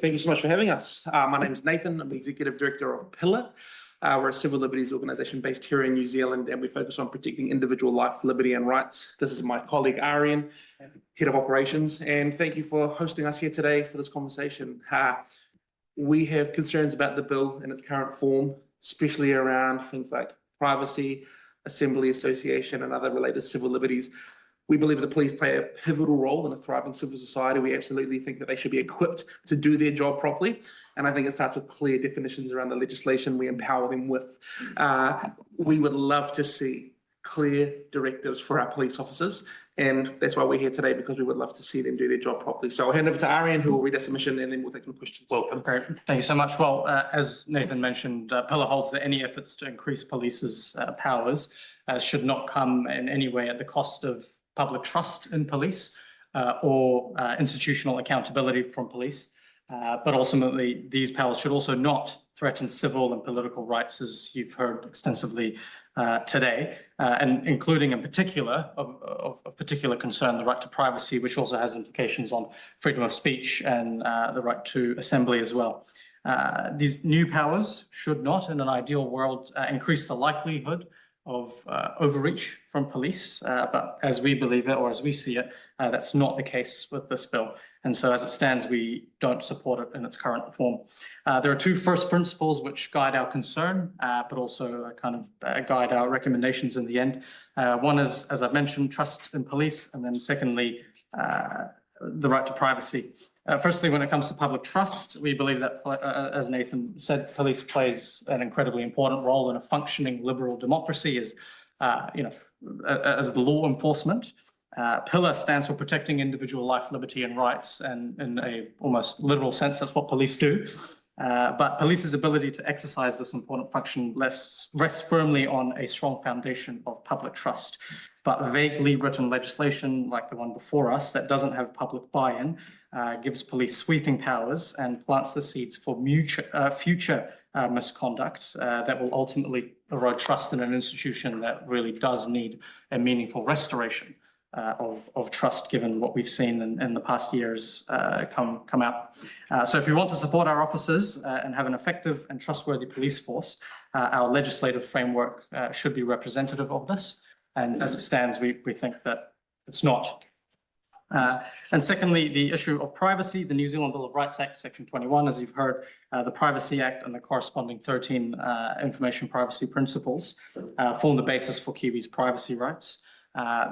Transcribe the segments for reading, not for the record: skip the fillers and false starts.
Thank you so much for having us. My name is Nathan. I'm the Executive Director of Pillar. We're a civil liberties organisation based here in New Zealand, and we focus on protecting individual life, liberty and rights. This is my colleague Arian, Head of Operations, and thank you for hosting us here today for this conversation. We have concerns about the bill in its current form, especially around things like privacy, assembly, association and other related civil liberties. We believe that the police play a pivotal role in a thriving civil society. We absolutely think that they should be equipped to do their job properly. And I think it starts with clear definitions around the legislation we empower them with. We would love to see clear directives for our police officers. And that's why we're here today, because we would love to see them do their job properly. So I'll hand over to Arian, who will read our submission, and then we'll take some questions. Welcome. Great. Thank you so much. Well, as Nathan mentioned, Pillar holds that any efforts to increase police's powers should not come in any way at the cost of public trust in police or institutional accountability from police. But ultimately, these powers should also not threaten civil and political rights, as you've heard extensively today, and including in particular, of particular concern, the right to privacy, which also has implications on freedom of speech and the right to assembly as well. These new powers should not, in an ideal world, increase the likelihood of overreach from police, but as we believe it, or as we see it, that's not the case with this bill. And so as it stands, we don't support it in its current form. There are two first principles which guide our concern, but also kind of guide our recommendations in the end. One is, as I've mentioned, trust in police, and then secondly, the right to privacy. Firstly, when it comes to public trust, we believe that, as Nathan said, police plays an incredibly important role in a functioning liberal democracy as the law enforcement. Pillar stands for protecting individual life, liberty and rights, and in a almost literal sense, that's what police do. But police's ability to exercise this important function rests firmly on a strong foundation of public trust. But vaguely written legislation like the one before us that doesn't have public buy-in gives police sweeping powers and plants the seeds for future misconduct that will ultimately erode trust in an institution that really does need a meaningful restoration of trust, given what we've seen in the past years come out. So if we want to support our officers and have an effective and trustworthy police force, our legislative framework should be representative of this. And as it stands, we think that it's not. And secondly, the issue of privacy. The New Zealand Bill of Rights Act, Section 21, as you've heard, the Privacy Act and the corresponding 13 information privacy principles form the basis for Kiwis' privacy rights.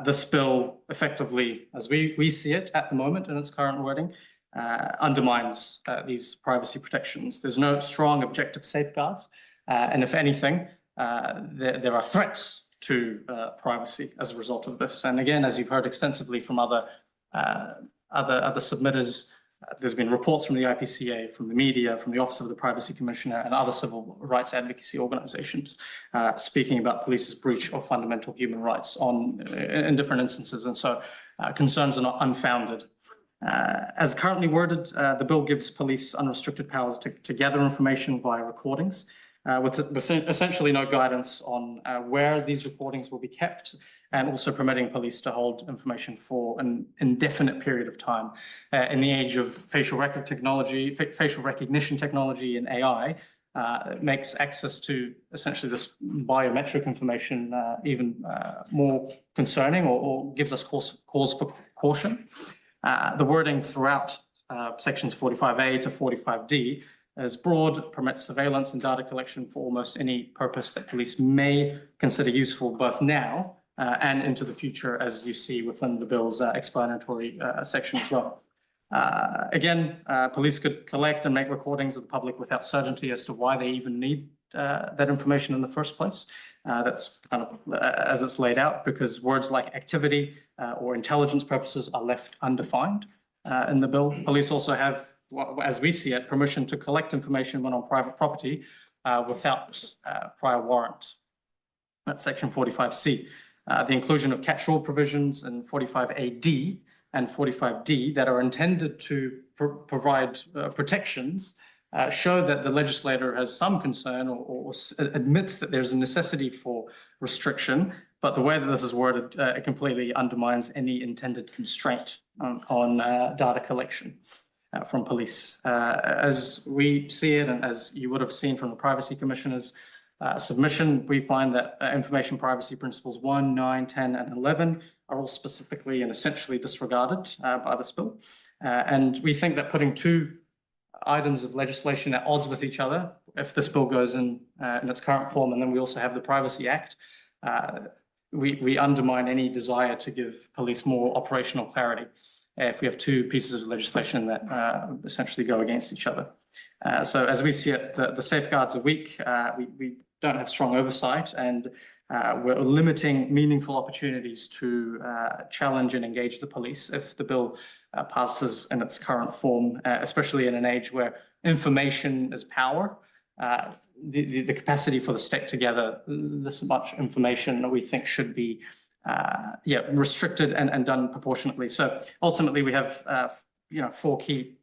This bill effectively, as we see it at the moment in its current wording, undermines these privacy protections. There's no strong objective safeguards, and if anything, there are threats to privacy as a result of this. And again, as you've heard extensively from other submitters, there's been reports from the IPCA, from the media, from the Office of the Privacy Commissioner and other civil rights advocacy organisations speaking about police's breach of fundamental human rights in different instances. And so concerns are not unfounded. As currently worded, the bill gives police unrestricted powers to gather information via recordings, with essentially no guidance on where these recordings will be kept, and also permitting police to hold information for an indefinite period of time. In the age of facial recognition technology and AI, it makes access to essentially this biometric information even more concerning, or gives us cause for caution. The wording throughout sections 45A to 45D is broad, permits surveillance and data collection for almost any purpose that police may consider useful both now and into the future, as you see within the bill's explanatory section as well. Again, police could collect and make recordings of the public without certainty as to why they even need that information in the first place. That's kind of as it's laid out, because words like activity or intelligence purposes are left undefined in the bill. Police also have, as we see it, permission to collect information when on private property without prior warrant. That's section 45C. The inclusion of catch-all provisions in 45AD and 45D that are intended to provide protections show that the legislator has some concern or admits that there's a necessity for restriction, but the way that this is worded, it completely undermines any intended constraint on data collection. from police. As we see it, and as you would have seen from the Privacy Commissioner's submission, we find that information privacy principles 1, 9, 10, and 11 are all specifically and essentially disregarded by this bill. And we think that putting two items of legislation at odds with each other, if this bill goes in its current form, and then we also have the Privacy Act, we undermine any desire to give police more operational clarity if we have two pieces of legislation that essentially go against each other. So as we see it, the safeguards are weak. We don't have strong oversight, and we're limiting meaningful opportunities to challenge and engage the police if the bill passes in its current form, especially in an age where information is power. The capacity for the state to gather this much information we think should be restricted and done proportionately. So ultimately, we have 4 key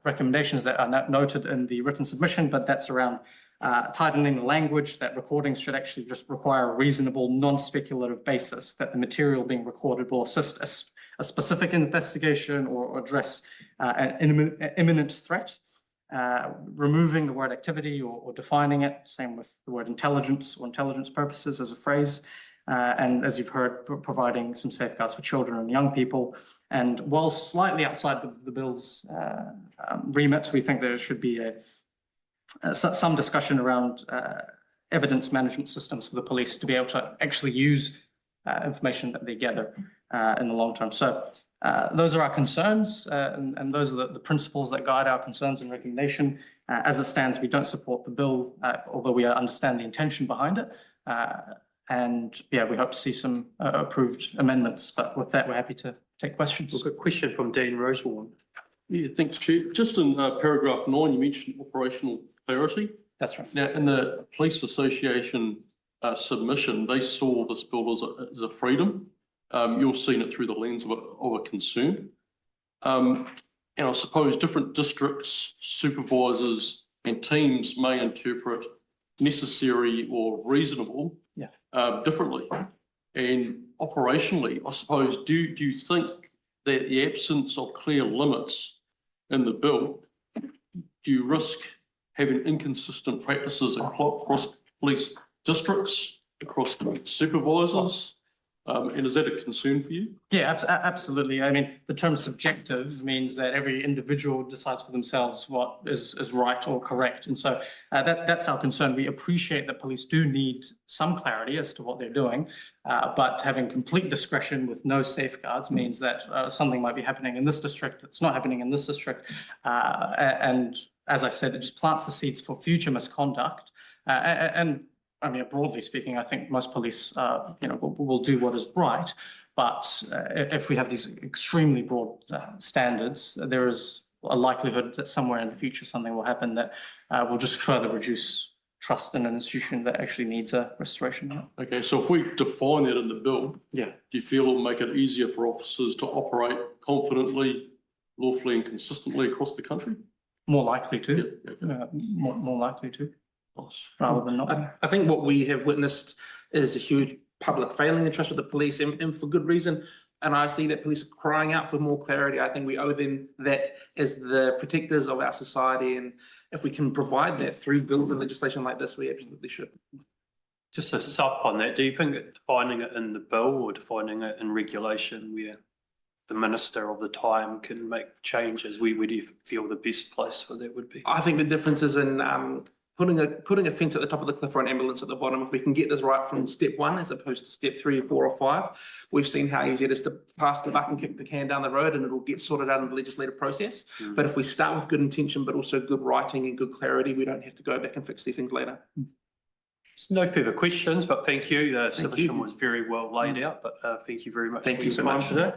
recommendations that are noted in the written submission, but that's around tightening the language, that recordings should actually just require a reasonable, non-speculative basis, that the material being recorded will assist a specific investigation or address an imminent threat. Removing the word activity or defining it, same with the word intelligence or intelligence purposes as a phrase. And as you've heard, providing some safeguards for children and young people. And while slightly outside the bill's remit, we think there should be some discussion around evidence management systems for the police to be able to actually use information that they gather in the long term. So those are our concerns, and those are the principles that guide our concerns and recommendation. As it stands, we don't support the bill, although we understand the intention behind it. And yeah, we hope to see some approved amendments. But with that, we're happy to take questions. Look, a question from Dean Rosewarne. Yeah, thanks, Chair. Just in paragraph 9, you mentioned operational clarity. That's right. Now, in the Police Association submission, they saw this bill as a freedom. You're seeing it through the lens of a concern. And I suppose different districts, supervisors and teams may interpret necessary or reasonable differently. And operationally, I suppose, do you think that the absence of clear limits in the bill, do you risk having inconsistent practices across police districts, across supervisors? And is that a concern for you? Yeah, absolutely. I mean, the term subjective means that every individual decides for themselves what is right or correct. And so that's our concern. We appreciate that police do need some clarity as to what they're doing, but having complete discretion with no safeguards means that something might be happening in this district that's not happening in this district. And as I said, it just plants the seeds for future misconduct. And I mean, broadly speaking, I think most police, will do what is right. But if we have these extremely broad standards, there is a likelihood that somewhere in the future something will happen that will just further reduce trust in an institution that actually needs a restoration. Okay, so if we define that in the bill, do you feel it'll make it easier for officers to operate confidently, lawfully and consistently across the country? More likely to. Yeah, okay. More likely to. Rather than not. I think what we have witnessed is a huge public failing in trust with the police, and for good reason. And I see that police are crying out for more clarity. I think we owe them that as the protectors of our society. And if we can provide that through bills and legislation like this, we absolutely should. Just a sup on that, do you think that defining it in the bill or defining it in regulation where the minister of the time can make changes, where do you feel the best place for that would be? I think the difference is in putting a fence at the top of the cliff or an ambulance at the bottom. If we can get this right from step 1 as opposed to step 3 or 4 or 5, we've seen how easy it is to pass the buck and kick the can down the road, and it'll get sorted out in the legislative process. But if we start with good intention, but also good writing and good clarity, we don't have to go back and fix these things later. No further questions, but thank you. The submission was very well laid out, but thank you very much. Thank you so much. Today.